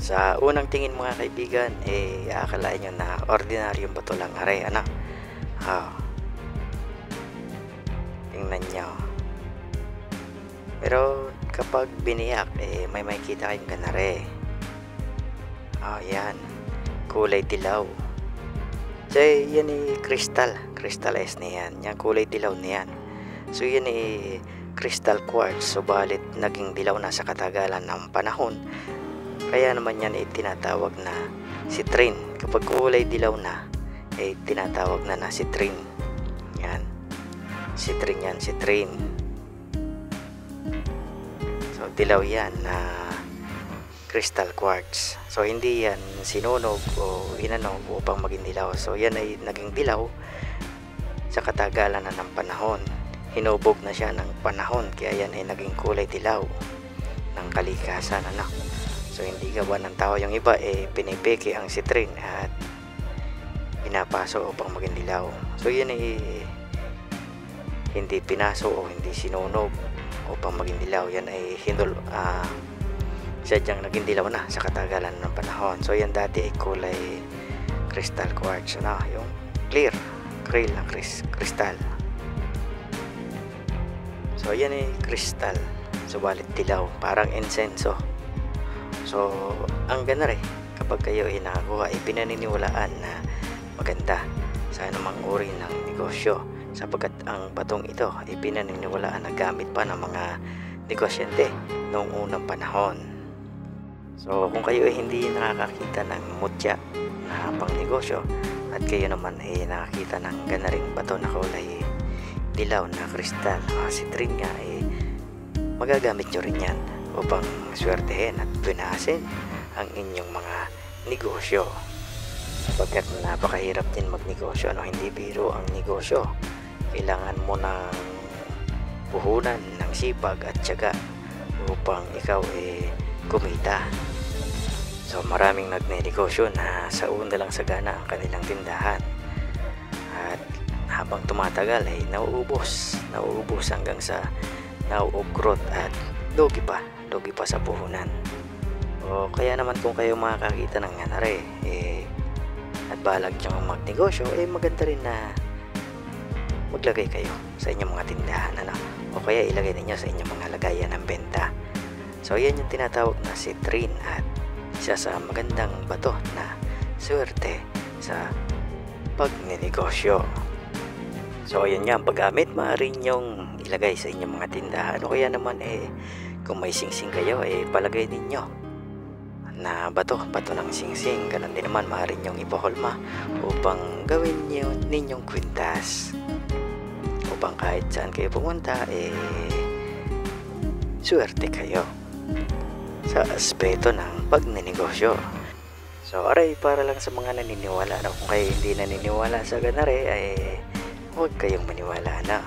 Sa unang tingin mga kaibigan, akalain nyo na ordinaryong bato lang are, ano? Ah, tingnan nyo. Pero kapag biniyak, may makikita kayong ganare. Yan. Kulay dilaw. So, yan crystallize na yan. Yan, kulay dilaw na yan. So, yan crystal quartz. Subalit, naging dilaw na sa katagalan ng panahon. Kaya naman yan tinatawag na citrine. Kapag kulay dilaw na, tinatawag na citrine. Yan. Citrine yan, citrine. So, dilaw yan na crystal quartz. So, hindi yan sinunog o inanog upang maging dilaw. So, yan ay naging dilaw sa katagalan na ng panahon. Hinubog na siya ng panahon. Kaya yan ay naging kulay dilaw ng kalikasan, ano? So, hindi gawa ng tao. Yung iba, pinipeke ang citrine at pinapaso upang maging dilaw. So, yan ay hindi pinaso o hindi sinunog upang maging dilaw. Yan ay sadyang naging dilaw na sa katagalan ng panahon. So, yan dati ay kulay crystal quartz, ano? Yung clear na crystal. So, yan ay crystal. Subalit dilaw, parang insenso. So, ang ganare, kapag kayo ay nakakuha, pinaniniwalaan na maganda sa anumang uri ng negosyo, sapagkat ang batong ito ay pinaniniwalaan na gamit pa ng mga negosyante noong unang panahon. So, kung kayo ay hindi nakakakita ng mutya na pang negosyo at kayo naman ay nakakita ng ganaring bato na kulay dilaw na kristal, citrine nga, magagamit nyo rin yan upang swertehin at pinasin ang inyong mga negosyo. Sapagkat napakahirap din magnegosyo, ano? Hindi biro ang negosyo. Kailangan mo ng puhunan, ng sipag at tiyaga upang ikaw kumita. So, maraming nagnenegosyo na sa una lang sagana ang kanilang tindahan. At habang tumatagal ay nauubos hanggang sa nauugrot at lugi pa sa puhunan. O kaya naman kung kayo makakakita ng ganare at balag nyo magnegosyo, maganda rin na maglagay kayo sa inyong mga tindahan, ano? O kaya ilagay ninyo sa inyong mga lagayan ng benta. So, yan yung tinatawag na citrine at isa sa magandang bato na swerte sa pagnenegosyo. So, ayan nga ang paggamit. Maaari nyong ilagay sa inyong mga tindahan. O kaya naman kung may singsing kayo, palagay ninyo na bato ng singsing. Ganun din naman, maaari nyong ipaholma upang gawin ninyong kwintas. Upang kahit saan kayo pumunta, swerte kayo sa aspeto ng pagnenegosyo. So, aray, para lang sa mga naniniwala na. Kung kayo hindi naniniwala sa ganare, huwag kayong maniwala na.